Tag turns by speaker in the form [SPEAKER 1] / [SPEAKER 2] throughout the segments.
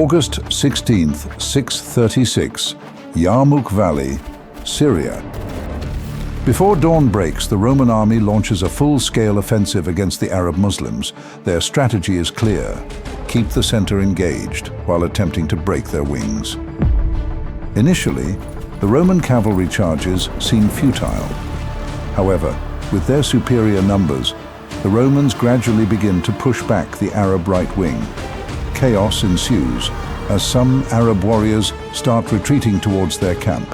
[SPEAKER 1] August 16th, 636, Yarmouk Valley, Syria. Before dawn breaks, the Roman army launches a full-scale offensive against the Arab Muslims. Their strategy is clear: keep the center engaged while attempting to break their wings. Initially, the Roman cavalry charges seem futile. However, with their superior numbers, the Romans gradually begin to push back the Arab right wing. Chaos ensues as some Arab warriors start retreating towards their camp.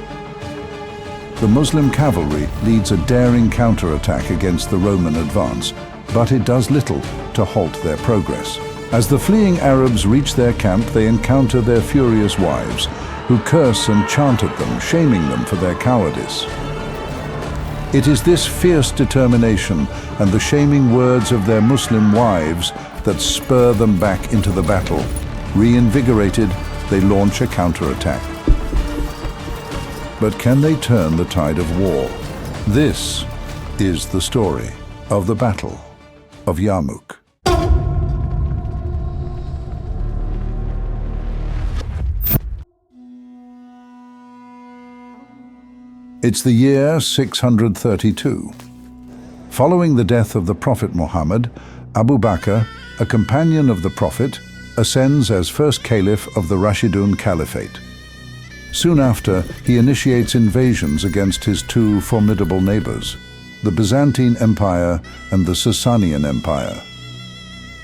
[SPEAKER 1] The Muslim cavalry leads a daring counterattack against the Roman advance, but it does little to halt their progress. As the fleeing Arabs reach their camp, they encounter their furious wives, who curse and chant at them, shaming them for their cowardice. It is this fierce determination and the shaming words of their Muslim wives that spur them back into the battle. Reinvigorated, they launch a counterattack. But can they turn the tide of war? This is the story of the Battle of Yarmouk. It's the year 632. Following the death of the Prophet Muhammad, Abu Bakr, a companion of the Prophet, ascends as first caliph of the Rashidun Caliphate. Soon after, he initiates invasions against his two formidable neighbors, the Byzantine Empire and the Sasanian Empire.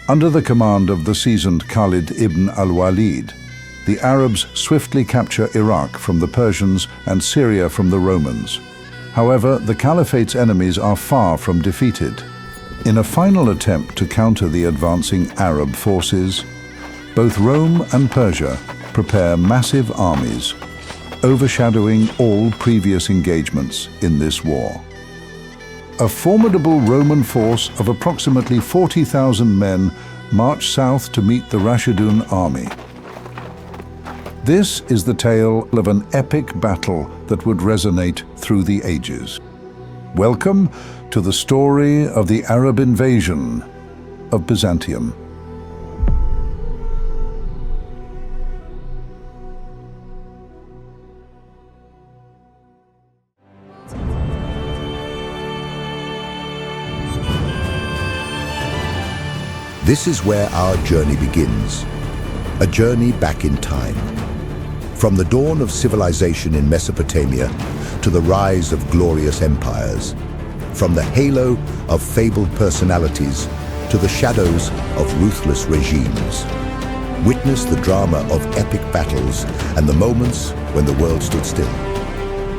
[SPEAKER 1] Under the command of the seasoned Khalid Ibn Al-Waleed, the Arabs swiftly capture Iraq from the Persians and Syria from the Romans. However, the Caliphate's enemies are far from defeated. In a final attempt to counter the advancing Arab forces, both Rome and Persia prepare massive armies, overshadowing all previous engagements in this war. A formidable Roman force of approximately 40,000 men march south to meet the Rashidun army. This is the tale of an epic battle that would resonate through the ages. Welcome to the story of the Arab invasion of Byzantium.
[SPEAKER 2] This is where our journey begins, a journey back in time. From the dawn of civilization in Mesopotamia to the rise of glorious empires, from the halo of fabled personalities to the shadows of ruthless regimes. Witness the drama of epic battles and the moments when the world stood still.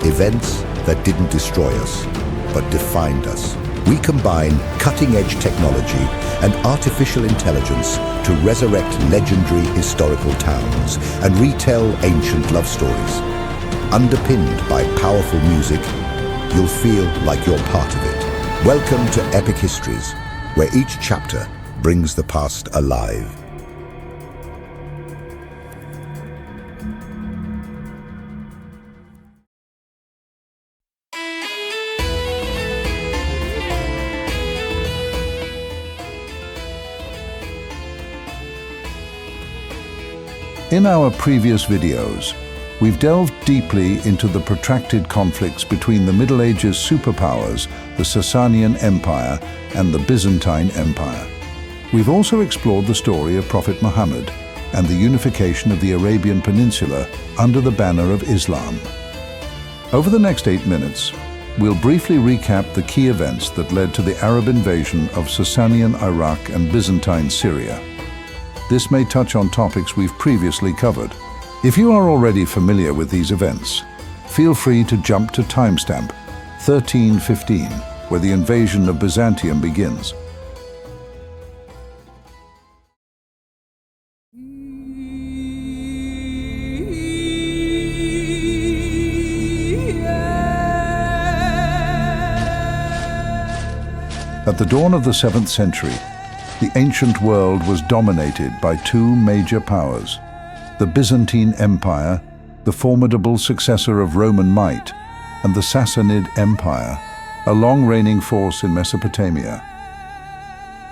[SPEAKER 2] Events that didn't destroy us, but defined us. We combine cutting-edge technology and artificial intelligence to resurrect legendary historical towns and retell ancient love stories. Underpinned by powerful music, you'll feel like you're part of it. Welcome to Epic Histories, where each chapter brings the past alive.
[SPEAKER 1] In our previous videos, we've delved deeply into the protracted conflicts between the Middle Ages superpowers, the Sasanian Empire and the Byzantine Empire. We've also explored the story of Prophet Muhammad and the unification of the Arabian Peninsula under the banner of Islam. Over the next 8 minutes, we'll briefly recap the key events that led to the Arab invasion of Sasanian Iraq and Byzantine Syria. This may touch on topics we've previously covered. If you are already familiar with these events, feel free to jump to timestamp 1315, where the invasion of Byzantium begins. At the dawn of the 7th century, the ancient world was dominated by two major powers: the Byzantine Empire, the formidable successor of Roman might, and the Sassanid Empire, a long-reigning force in Mesopotamia.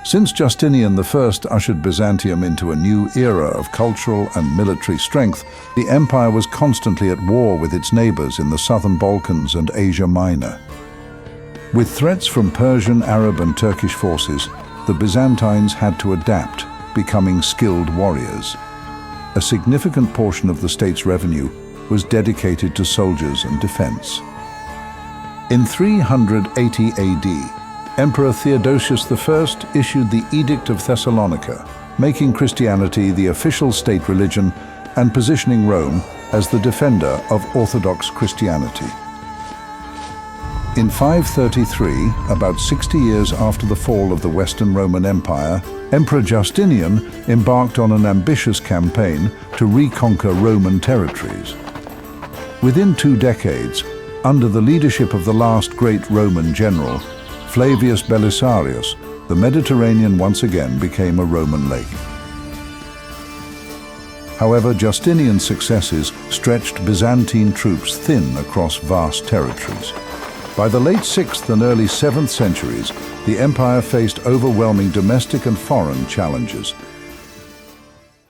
[SPEAKER 1] Since Justinian I ushered Byzantium into a new era of cultural and military strength, the empire was constantly at war with its neighbors in the southern Balkans and Asia Minor. With threats from Persian, Arab and Turkish forces, the Byzantines had to adapt, becoming skilled warriors. A significant portion of the state's revenue was dedicated to soldiers and defense. In 380 AD, Emperor Theodosius I issued the Edict of Thessalonica, making Christianity the official state religion and positioning Rome as the defender of Orthodox Christianity. In 533, about 60 years after the fall of the Western Roman Empire, Emperor Justinian embarked on an ambitious campaign to reconquer Roman territories. Within 2 decades, under the leadership of the last great Roman general, Flavius Belisarius, the Mediterranean once again became a Roman lake. However, Justinian's successes stretched Byzantine troops thin across vast territories. By the late 6th and early 7th centuries, the empire faced overwhelming domestic and foreign challenges.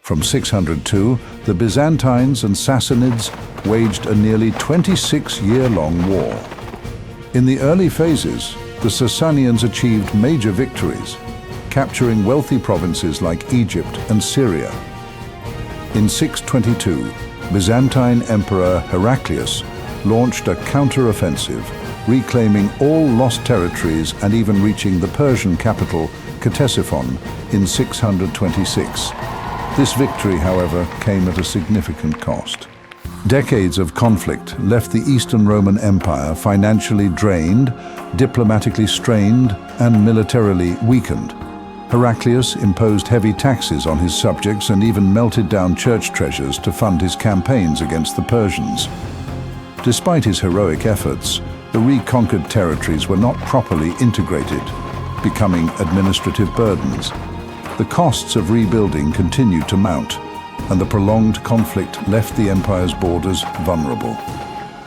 [SPEAKER 1] From 602, the Byzantines and Sassanids waged a nearly 26-year-long war. In the early phases, the Sasanians achieved major victories, capturing wealthy provinces like Egypt and Syria. In 622, Byzantine Emperor Heraclius launched a counter-offensive, reclaiming all lost territories and even reaching the Persian capital, Ctesiphon, in 626. This victory, however, came at a significant cost. Decades of conflict left the Eastern Roman Empire financially drained, diplomatically strained, and militarily weakened. Heraclius imposed heavy taxes on his subjects and even melted down church treasures to fund his campaigns against the Persians. Despite his heroic efforts, the reconquered territories were not properly integrated, becoming administrative burdens. The costs of rebuilding continued to mount, and the prolonged conflict left the empire's borders vulnerable.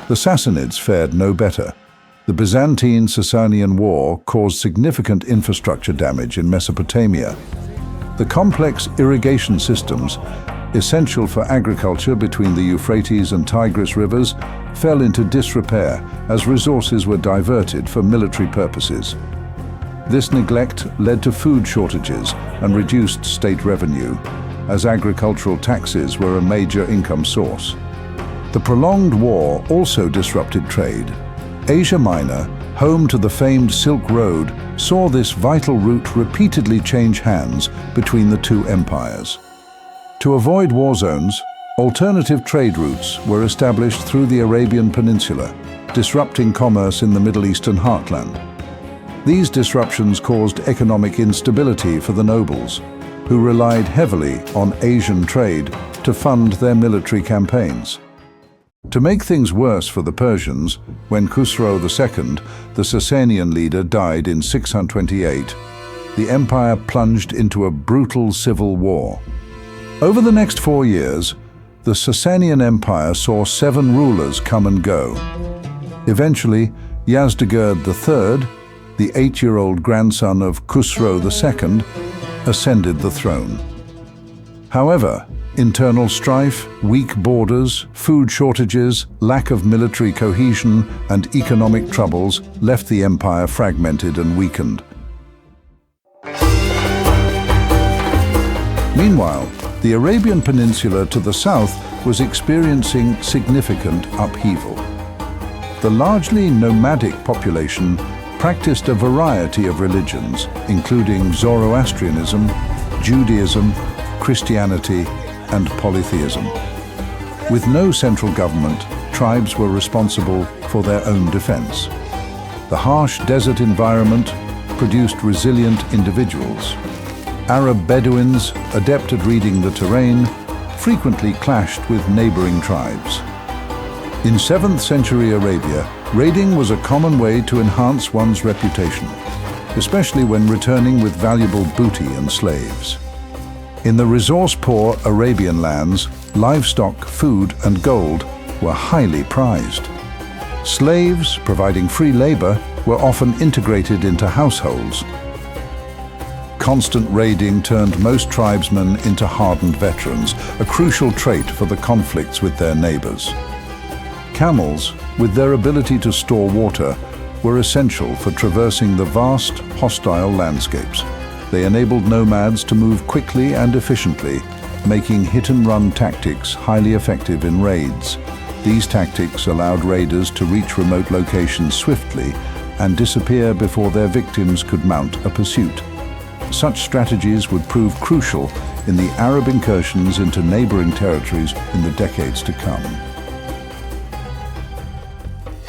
[SPEAKER 1] The Sassanids fared no better. The Byzantine-Sasanian War caused significant infrastructure damage in Mesopotamia. The complex irrigation systems, essential for agriculture between the Euphrates and Tigris rivers, fell into disrepair as resources were diverted for military purposes. This neglect led to food shortages and reduced state revenue, as agricultural taxes were a major income source. The prolonged war also disrupted trade. Asia Minor, home to the famed Silk Road, saw this vital route repeatedly change hands between the two empires. To avoid war zones, alternative trade routes were established through the Arabian Peninsula, disrupting commerce in the Middle Eastern heartland. These disruptions caused economic instability for the nobles, who relied heavily on Asian trade to fund their military campaigns. To make things worse for the Persians, when Khusro II, the Sasanian leader, died in 628, the empire plunged into a brutal civil war. Over the next 4 years, the Sasanian Empire saw 7 rulers come and go. Eventually, Yazdegerd III, the 8-year-old grandson of Khusro II, ascended the throne. However, internal strife, weak borders, food shortages, lack of military cohesion, and economic troubles left the empire fragmented and weakened. Meanwhile, the Arabian Peninsula to the south was experiencing significant upheaval. The largely nomadic population practiced a variety of religions, including Zoroastrianism, Judaism, Christianity, and polytheism. With no central government, tribes were responsible for their own defense. The harsh desert environment produced resilient individuals. Arab Bedouins, adept at reading the terrain, frequently clashed with neighboring tribes. In 7th century Arabia, raiding was a common way to enhance one's reputation, especially when returning with valuable booty and slaves. In the resource-poor Arabian lands, livestock, food, and gold were highly prized. Slaves, providing free labor, were often integrated into households. constant raiding turned most tribesmen into hardened veterans, a crucial trait for the conflicts with their neighbors. Camels, with their ability to store water, were essential for traversing the vast, hostile landscapes. They enabled nomads to move quickly and efficiently, making hit-and-run tactics highly effective in raids. These tactics allowed raiders to reach remote locations swiftly and disappear before their victims could mount a pursuit. Such strategies would prove crucial in the Arab incursions into neighboring territories in the decades to come.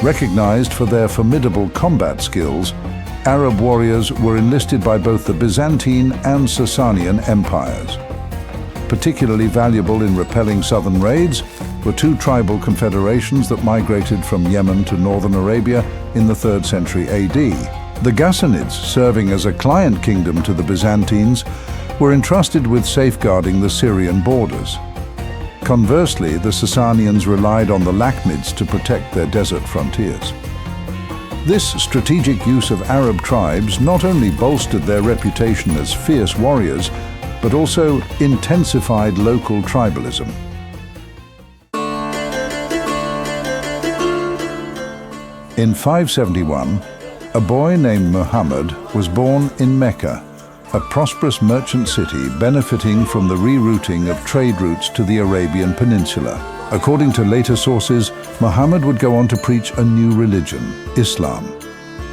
[SPEAKER 1] Recognized for their formidable combat skills, Arab warriors were enlisted by both the Byzantine and Sasanian empires. Particularly valuable in repelling southern raids were two tribal confederations that migrated from Yemen to northern Arabia in the 3rd century AD. The Ghassanids, serving as a client kingdom to the Byzantines, were entrusted with safeguarding the Syrian borders. Conversely, the Sasanians relied on the Lakhmids to protect their desert frontiers. This strategic use of Arab tribes not only bolstered their reputation as fierce warriors, but also intensified local tribalism. In 571, a boy named Muhammad was born in Mecca, a prosperous merchant city benefiting from the rerouting of trade routes to the Arabian Peninsula. According to later sources, Muhammad would go on to preach a new religion, Islam.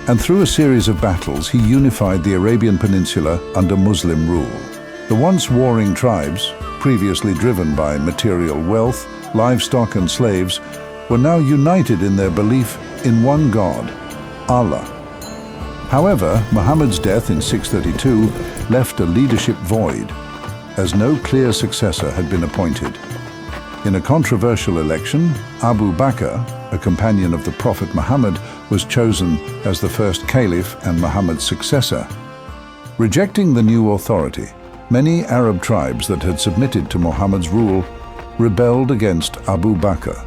[SPEAKER 1] And through a series of battles, he unified the Arabian Peninsula under Muslim rule. The once warring tribes, previously driven by material wealth, livestock and slaves, were now united in their belief in one God, Allah. However, Muhammad's death in 632 left a leadership void, as no clear successor had been appointed. In a controversial election, Abu Bakr, a companion of the Prophet Muhammad, was chosen as the first caliph and Muhammad's successor. Rejecting the new authority, many Arab tribes that had submitted to Muhammad's rule rebelled against Abu Bakr.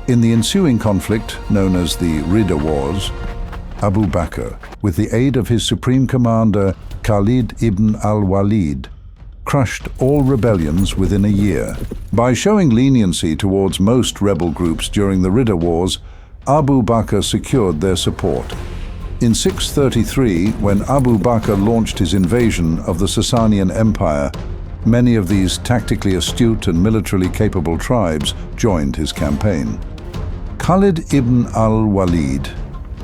[SPEAKER 1] In the ensuing conflict, known as the Ridda Wars, Abu Bakr, with the aid of his supreme commander Khalid Ibn Al-Waleed, crushed all rebellions within a year. By showing leniency towards most rebel groups during the Ridda Wars, Abu Bakr secured their support. In 633, when Abu Bakr launched his invasion of the Sasanian Empire, many of these tactically astute and militarily capable tribes joined his campaign. Khalid Ibn Al-Waleed,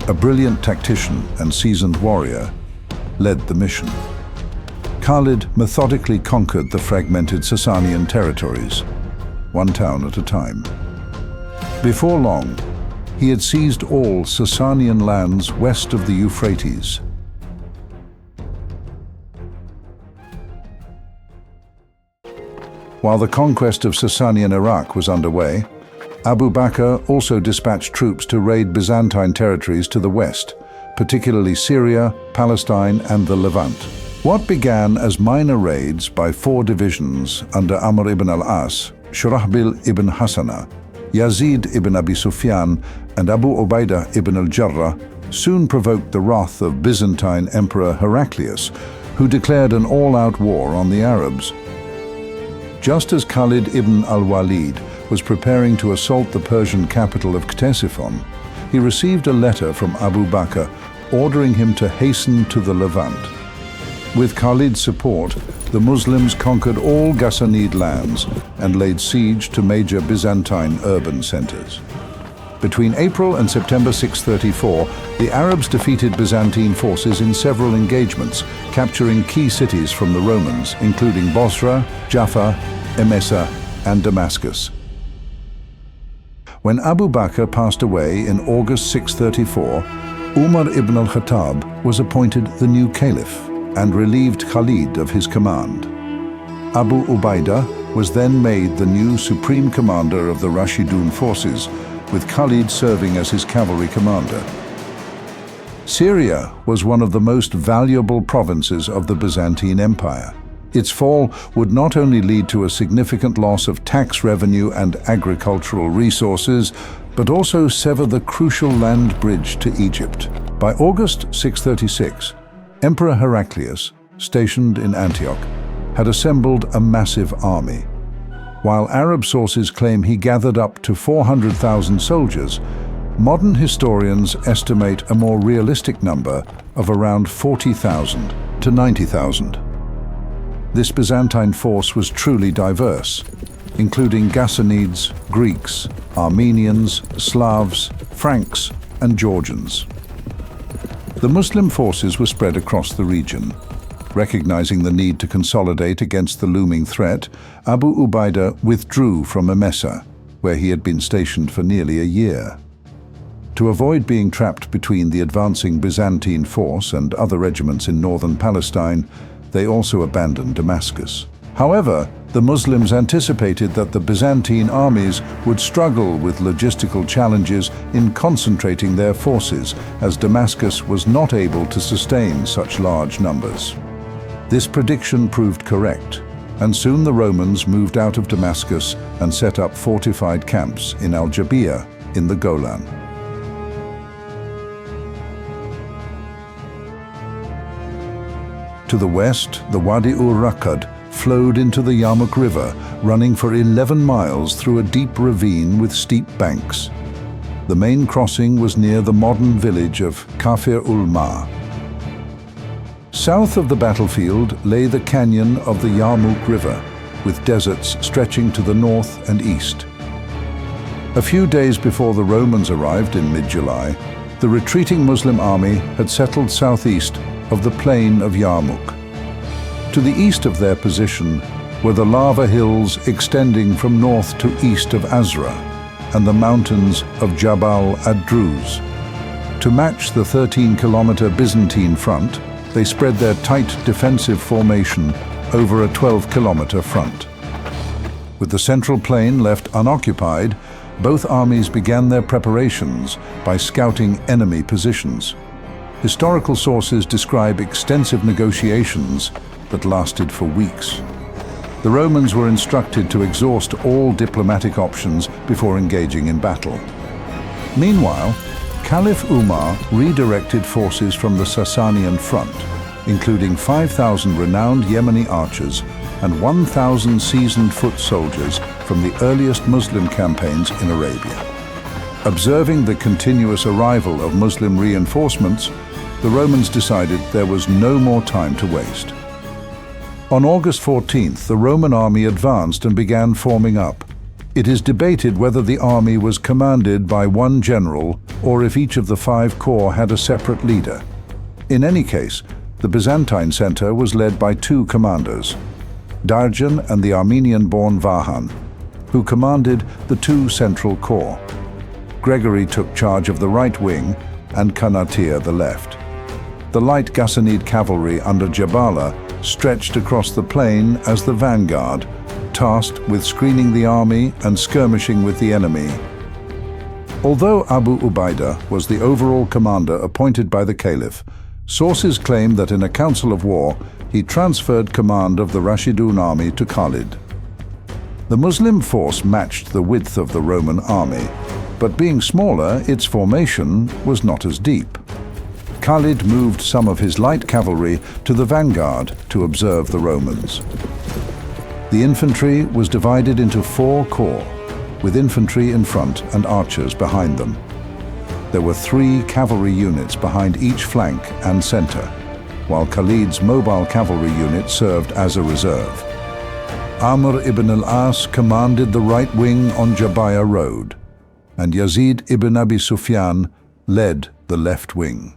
[SPEAKER 1] a brilliant tactician and seasoned warrior, led the mission. Khalid methodically conquered the fragmented Sasanian territories, one town at a time. Before long, he had seized all Sasanian lands west of the Euphrates. While the conquest of Sasanian Iraq was underway, Abu Bakr also dispatched troops to raid Byzantine territories to the west, particularly Syria, Palestine, and the Levant. What began as minor raids by 4 divisions under Amr ibn al-As, Shurahbil ibn Hassana, Yazid ibn Abi Sufyan, and Abu Ubaidah ibn al-Jarrah soon provoked the wrath of Byzantine Emperor Heraclius, who declared an all-out war on the Arabs. Just as Khalid ibn al-Waleed was preparing to assault the Persian capital of Ctesiphon, he received a letter from Abu Bakr ordering him to hasten to the Levant. With Khalid's support, the Muslims conquered all Ghassanid lands and laid siege to major Byzantine urban centers. Between April and September 634, the Arabs defeated Byzantine forces in several engagements, capturing key cities from the Romans, including Bosra, Jaffa, Emesa, and Damascus. When Abu Bakr passed away in August 634, Umar ibn al-Khattab was appointed the new caliph and relieved Khalid of his command. Abu Ubaidah was then made the new supreme commander of the Rashidun forces, with Khalid serving as his cavalry commander. Syria was one of the most valuable provinces of the Byzantine Empire. Its fall would not only lead to a significant loss of tax revenue and agricultural resources, but also sever the crucial land bridge to Egypt. By August 636, Emperor Heraclius, stationed in Antioch, had assembled a massive army. While Arab sources claim he gathered up to 400,000 soldiers, modern historians estimate a more realistic number of around 40,000 to 90,000. This Byzantine force was truly diverse, including Ghassanids, Greeks, Armenians, Slavs, Franks, and Georgians. The Muslim forces were spread across the region. Recognizing the need to consolidate against the looming threat, Abu Ubaidah withdrew from Emesa, where he had been stationed for nearly a year. To avoid being trapped between the advancing Byzantine force and other regiments in northern Palestine, they also abandoned Damascus. However, the Muslims anticipated that the Byzantine armies would struggle with logistical challenges in concentrating their forces, as Damascus was not able to sustain such large numbers. This prediction proved correct, and soon the Romans moved out of Damascus and set up fortified camps in Al-Jabiya in the Golan. To the west, the Wadi-ur-Raqqad flowed into the Yarmouk River, running for 11 miles through a deep ravine with steep banks. The main crossing was near the modern village of Kafir-ul-Ma. South of the battlefield lay the canyon of the Yarmouk River, with deserts stretching to the north and east. A few days before the Romans arrived in mid-July, the retreating Muslim army had settled southeast of the plain of Yarmouk. To the east of their position were the lava hills extending from north to east of Azra and the mountains of Jabal ad-Druz. To match the 13-kilometer Byzantine front, they spread their tight defensive formation over a 12-kilometer front. With the central plain left unoccupied, both armies began their preparations by scouting enemy positions. Historical sources describe extensive negotiations that lasted for weeks. The Romans were instructed to exhaust all diplomatic options before engaging in battle. Meanwhile, Caliph Umar redirected forces from the Sasanian front, including 5,000 renowned Yemeni archers and 1,000 seasoned foot soldiers from the earliest Muslim campaigns in Arabia. Observing the continuous arrival of Muslim reinforcements, the Romans decided there was no more time to waste. On August 14th, the Roman army advanced and began forming up. It is debated whether the army was commanded by one general or if each of the 5 corps had a separate leader. In any case, the Byzantine center was led by 2 commanders, Darjan and the Armenian-born Vahan, who commanded the 2 central corps. Gregory took charge of the right wing and Kanatir the left. The light Ghassanid cavalry under Jabala stretched across the plain as the vanguard, tasked with screening the army and skirmishing with the enemy. Although Abu Ubaidah was the overall commander appointed by the Caliph, sources claim that in a council of war, he transferred command of the Rashidun army to Khalid. The Muslim force matched the width of the Roman army, but being smaller, its formation was not as deep. Khalid moved some of his light cavalry to the vanguard to observe the Romans. The infantry was divided into 4 corps, with infantry in front and archers behind them. There were 3 cavalry units behind each flank and center, while Khalid's mobile cavalry unit served as a reserve. Amr ibn al-As commanded the right wing on Jabaya Road, and Yazid ibn Abi Sufyan led the left wing.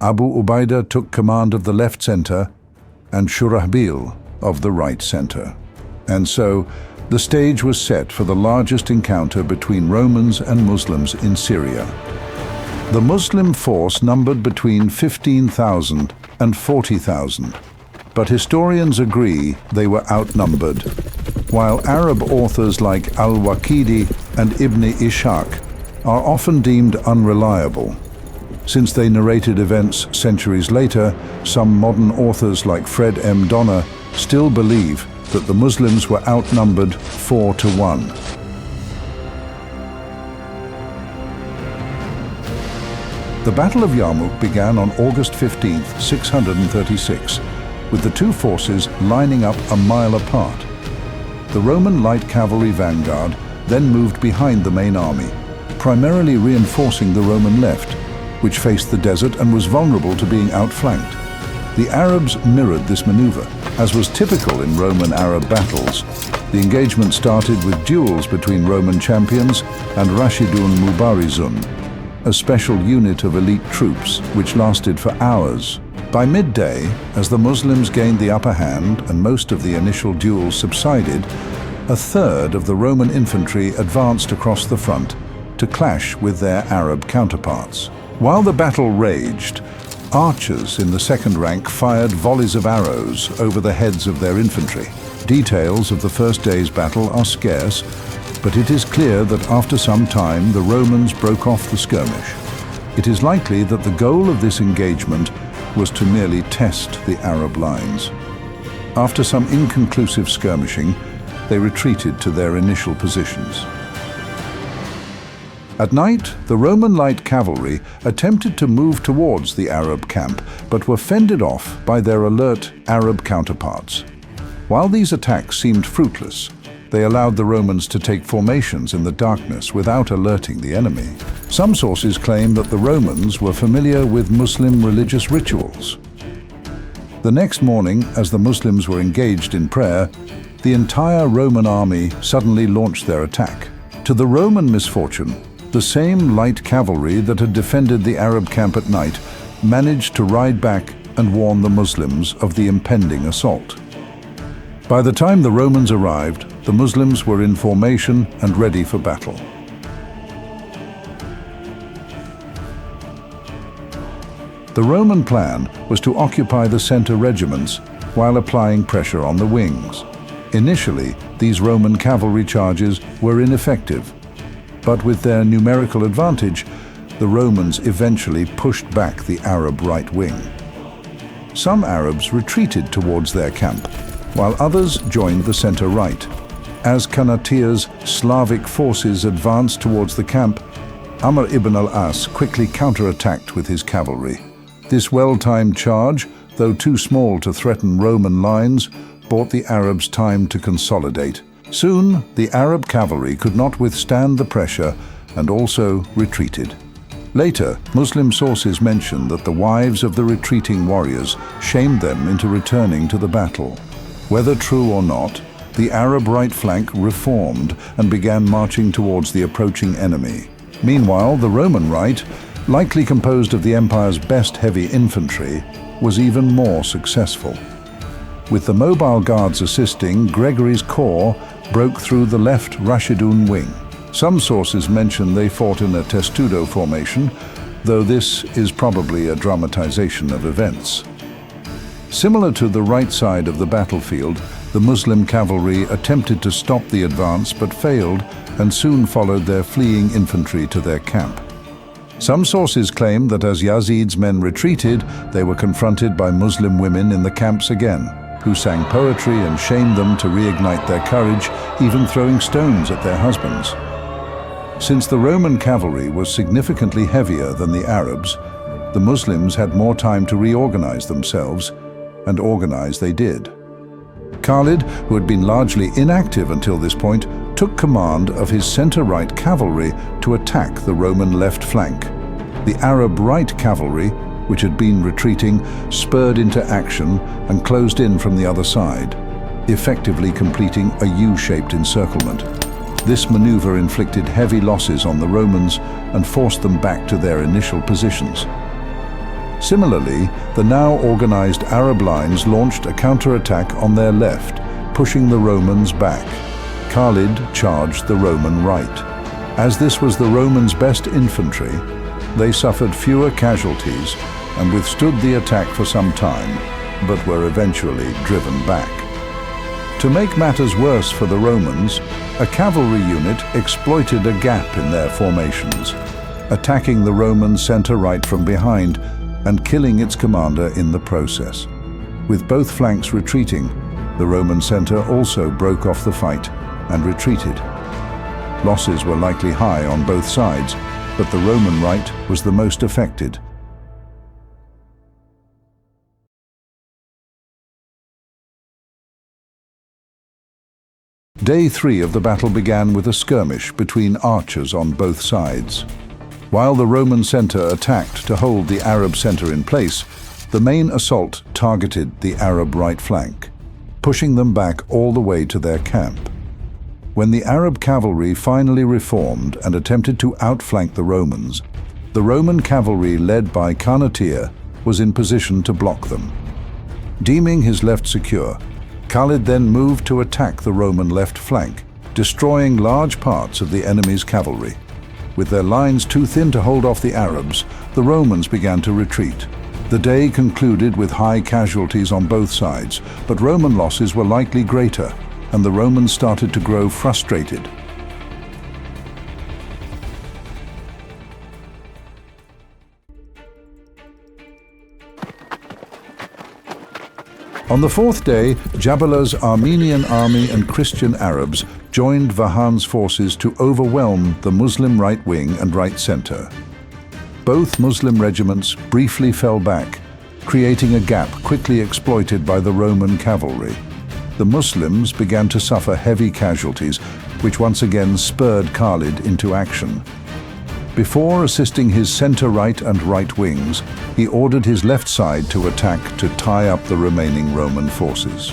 [SPEAKER 1] Abu Ubaidah took command of the left center and Shurahbil of the right center. And so, the stage was set for the largest encounter between Romans and Muslims in Syria. The Muslim force numbered between 15,000 and 40,000, but historians agree they were outnumbered, while Arab authors like Al-Waqidi and Ibn Ishaq are often deemed unreliable. Since they narrated events centuries later, some modern authors like Fred M. Donner still believe that the Muslims were outnumbered 4-1. The Battle of Yarmouk began on August 15, 636, with the two forces lining up a mile apart. The Roman light cavalry vanguard then moved behind the main army, primarily reinforcing the Roman left, which faced the desert and was vulnerable to being outflanked. The Arabs mirrored this maneuver. As was typical in Roman-Arab battles, the engagement started with duels between Roman champions and Rashidun Mubarizun, a special unit of elite troops which lasted for hours. By midday, as the Muslims gained the upper hand and most of the initial duels subsided, a third of the Roman infantry advanced across the front to clash with their Arab counterparts. While the battle raged, archers in the second rank fired volleys of arrows over the heads of their infantry. Details of the first day's battle are scarce, but it is clear that after some time the Romans broke off the skirmish. It is likely that the goal of this engagement was to merely test the Arab lines. After some inconclusive skirmishing, they retreated to their initial positions. At night, the Roman light cavalry attempted to move towards the Arab camp, but were fended off by their alert Arab counterparts. While these attacks seemed fruitless, they allowed the Romans to take formations in the darkness without alerting the enemy. Some sources claim that the Romans were familiar with Muslim religious rituals. The next morning, as the Muslims were engaged in prayer, the entire Roman army suddenly launched their attack. To the Roman misfortune, the same light cavalry that had defended the Arab camp at night managed to ride back and warn the Muslims of the impending assault. By the time the Romans arrived, the Muslims were in formation and ready for battle. The Roman plan was to occupy the center regiments while applying pressure on the wings. Initially, these Roman cavalry charges were ineffective, but with their numerical advantage, the Romans eventually pushed back the Arab right wing. Some Arabs retreated towards their camp, while others joined the center right. As Qadisiyyah's Slavic forces advanced towards the camp, Amr ibn al-As quickly counterattacked with his cavalry. This well-timed charge, though too small to threaten Roman lines, bought the Arabs time to consolidate. Soon, the Arab cavalry could not withstand the pressure and also retreated. Later, Muslim sources mention that the wives of the retreating warriors shamed them into returning to the battle. Whether true or not, the Arab right flank reformed and began marching towards the approaching enemy. Meanwhile, the Roman right, likely composed of the empire's best heavy infantry, was even more successful. With the mobile guards assisting, Gregory's corps broke through the left Rashidun wing. Some sources mention they fought in a testudo formation, though this is probably a dramatization of events. Similar to the right side of the battlefield, the Muslim cavalry attempted to stop the advance but failed and soon followed their fleeing infantry to their camp. Some sources claim that as Yazid's men retreated, they were confronted by Muslim women in the camps again, who sang poetry and shamed them to reignite their courage, even throwing stones at their husbands. Since the Roman cavalry was significantly heavier than the Arabs, the Muslims had more time to reorganize themselves, and organize they did. Khalid, who had been largely inactive until this point, took command of his center-right cavalry to attack the Roman left flank. The Arab right cavalry, which had been retreating, spurred into action and closed in from the other side, effectively completing a U-shaped encirclement. This maneuver inflicted heavy losses on the Romans and forced them back to their initial positions. Similarly, the now organized Arab lines launched a counterattack on their left, pushing the Romans back. Khalid charged the Roman right. As this was the Romans' best infantry, they suffered fewer casualties and withstood the attack for some time, but were eventually driven back. To make matters worse for the Romans, a cavalry unit exploited a gap in their formations, attacking the Roman center-right from behind and killing its commander in the process. With both flanks retreating, the Roman center also broke off the fight and retreated. Losses were likely high on both sides, but the Roman right was the most affected. Day 3 of the battle began with a skirmish between archers on both sides. While the Roman center attacked to hold the Arab center in place, the main assault targeted the Arab right flank, pushing them back all the way to their camp. When the Arab cavalry finally reformed and attempted to outflank the Roman cavalry led by Qadisiyyah was in position to block them. Deeming his left secure, Khalid then moved to attack the Roman left flank, destroying large parts of the enemy's cavalry. With their lines too thin to hold off the Arabs, the Romans began to retreat. The day concluded with high casualties on both sides, but Roman losses were likely greater, and the Romans started to grow frustrated. On the fourth day, Jabalah's Armenian army and Christian Arabs joined Vahan's forces to overwhelm the Muslim right wing and right center. Both Muslim regiments briefly fell back, creating a gap quickly exploited by the Roman cavalry. The Muslims began to suffer heavy casualties, which once again spurred Khalid into action. Before assisting his center-right and right wings, he ordered his left side to attack to tie up the remaining Roman forces.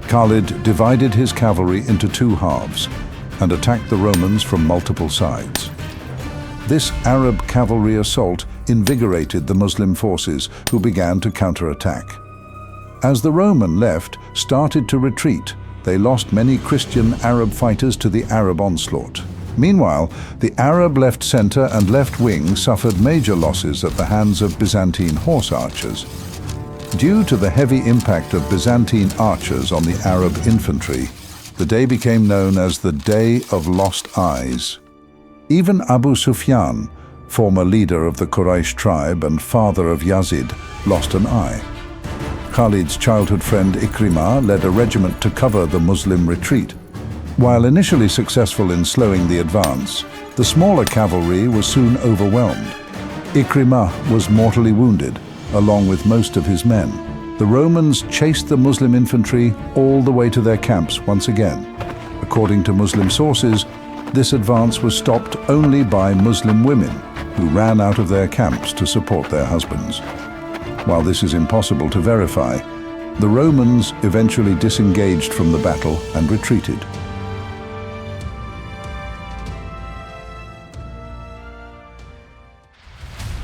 [SPEAKER 1] Khalid divided his cavalry into two halves and attacked the Romans from multiple sides. This Arab cavalry assault invigorated the Muslim forces, who began to counterattack. As the Roman left started to retreat, they lost many Christian Arab fighters to the Arab onslaught. Meanwhile, the Arab left center and left wing suffered major losses at the hands of Byzantine horse archers. Due to the heavy impact of Byzantine archers on the Arab infantry, the day became known as the Day of Lost Eyes. Even Abu Sufyan, former leader of the Quraysh tribe and father of Yazid, lost an eye. Khalid's childhood friend Ikrimah led a regiment to cover the Muslim retreat. While initially successful in slowing the advance, the smaller cavalry was soon overwhelmed. Ikrimah was mortally wounded, along with most of his men. The Romans chased the Muslim infantry all the way to their camps once again. According to Muslim sources, this advance was stopped only by Muslim women, who ran out of their camps to support their husbands. While this is impossible to verify, the Romans eventually disengaged from the battle and retreated.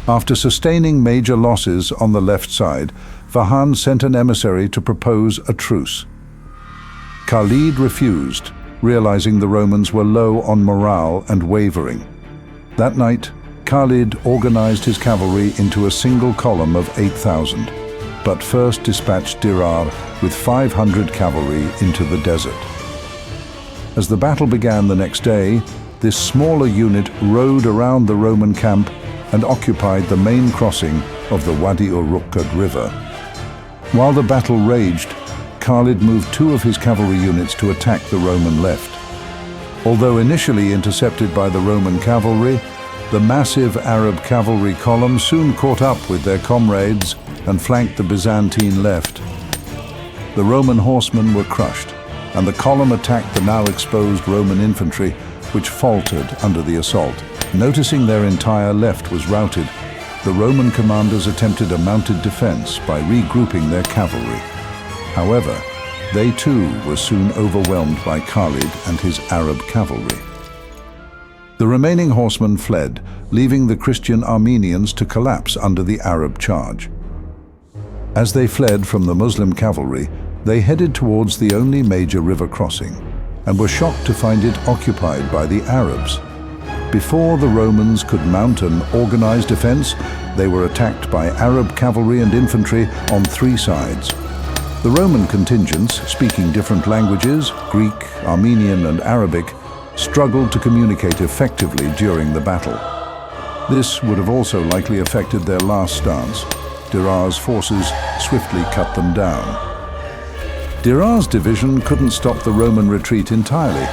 [SPEAKER 1] After sustaining major losses on the left side, Vahan sent an emissary to propose a truce. Khalid refused, realizing the Romans were low on morale and wavering. That night, Khalid organized his cavalry into a single column of 8,000, but first dispatched Dirar with 500 cavalry into the desert. As the battle began the next day, this smaller unit rode around the Roman camp and occupied the main crossing of the Wadi-ur-Ruqqad River. While the battle raged, Khalid moved two of his cavalry units to attack the Roman left. Although initially intercepted by the Roman cavalry, the massive Arab cavalry column soon caught up with their comrades and flanked the Byzantine left. The Roman horsemen were crushed, and the column attacked the now exposed Roman infantry, which faltered under the assault. Noticing their entire left was routed, the Roman commanders attempted a mounted defense by regrouping their cavalry. However, they too were soon overwhelmed by Khalid and his Arab cavalry. The remaining horsemen fled, leaving the Christian Armenians to collapse under the Arab charge. As they fled from the Muslim cavalry, they headed towards the only major river crossing, and were shocked to find it occupied by the Arabs. Before the Romans could mount an organized defense, they were attacked by Arab cavalry and infantry on three sides. The Roman contingents, speaking different languages, Greek, Armenian, and Arabic, struggled to communicate effectively during the battle. This would have also likely affected their last stance. Dirar's forces swiftly cut them down. Dirar's division couldn't stop the Roman retreat entirely.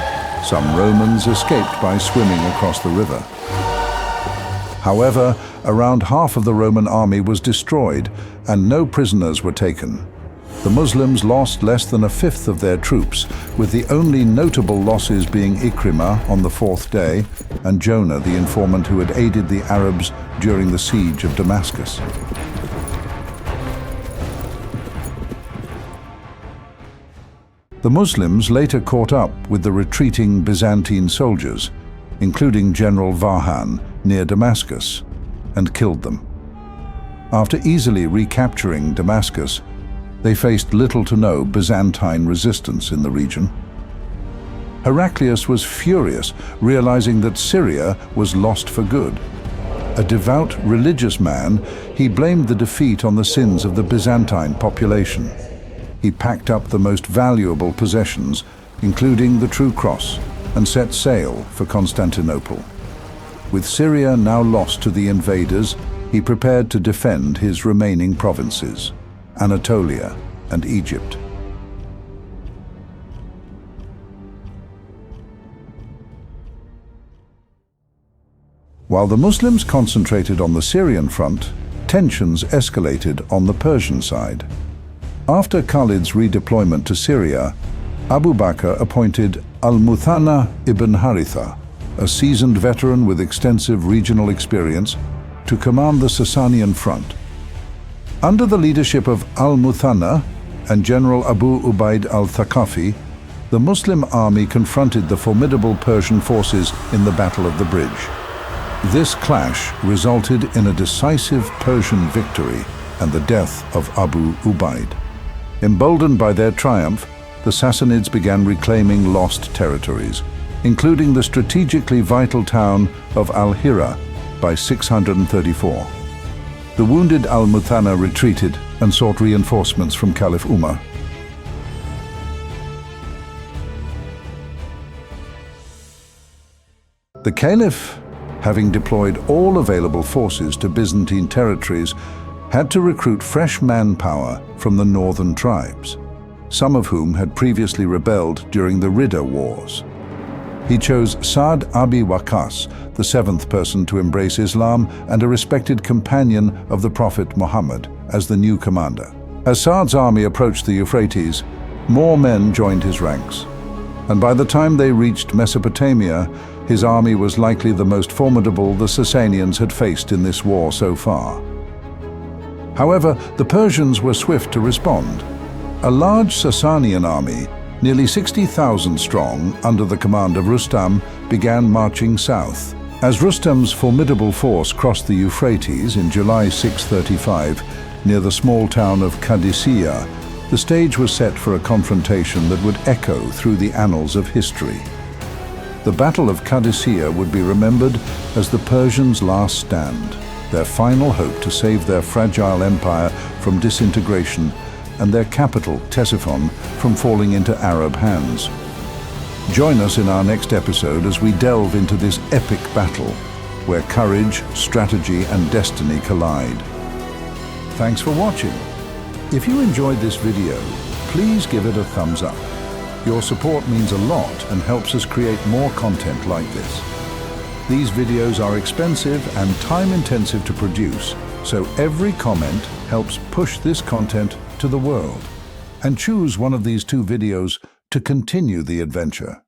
[SPEAKER 1] Some Romans escaped by swimming across the river. However, around half of the Roman army was destroyed, and no prisoners were taken. The Muslims lost less than a fifth of their troops, with the only notable losses being Ikrimah on the fourth day and Jonah, the informant who had aided the Arabs during the siege of Damascus. The Muslims later caught up with the retreating Byzantine soldiers, including General Vahan near Damascus, and killed them. After easily recapturing Damascus, they faced little to no Byzantine resistance in the region. Heraclius was furious, realizing that Syria was lost for good. A devout religious man, he blamed the defeat on the sins of the Byzantine population. He packed up the most valuable possessions, including the True Cross, and set sail for Constantinople. With Syria now lost to the invaders, he prepared to defend his remaining provinces, Anatolia and Egypt. While the Muslims concentrated on the Syrian front, tensions escalated on the Persian side. After Khalid's redeployment to Syria, Abu Bakr appointed Al-Muthanna ibn Haritha, a seasoned veteran with extensive regional experience, to command the Sasanian front. Under the leadership of Al-Muthanna and General Abu Ubaid al-Thaqafi, the Muslim army confronted the formidable Persian forces in the Battle of the Bridge. This clash resulted in a decisive Persian victory and the death of Abu Ubaid. Emboldened by their triumph, the Sassanids began reclaiming lost territories, including the strategically vital town of Al-Hira by 634. The wounded Al-Muthanna retreated and sought reinforcements from Caliph Umar. The Caliph, having deployed all available forces to Byzantine territories, had to recruit fresh manpower from the northern tribes, some of whom had previously rebelled during the Ridda Wars. He chose Sa'd Abi Waqqas, the seventh person to embrace Islam and a respected companion of the Prophet Muhammad, as the new commander. As Sa'd's army approached the Euphrates, more men joined his ranks, and by the time they reached Mesopotamia, his army was likely the most formidable the Sasanians had faced in this war so far. However, the Persians were swift to respond. A large Sasanian army, nearly 60,000 strong, under the command of Rustam, began marching south. As Rustam's formidable force crossed the Euphrates in July 635, near the small town of Qadisiyyah, the stage was set for a confrontation that would echo through the annals of history. The Battle of Qadisiyyah would be remembered as the Persians' last stand, their final hope to save their fragile empire from disintegration and their capital, Ctesiphon, from falling into Arab hands. Join us in our next episode as we delve into this epic battle, where courage, strategy, and destiny collide. Thanks for watching. If you enjoyed this video, please give it a thumbs up. Your support means a lot and helps us create more content like this. These videos are expensive and time-intensive to produce, so every comment helps push this content to the world. And choose one of these two videos to continue the adventure.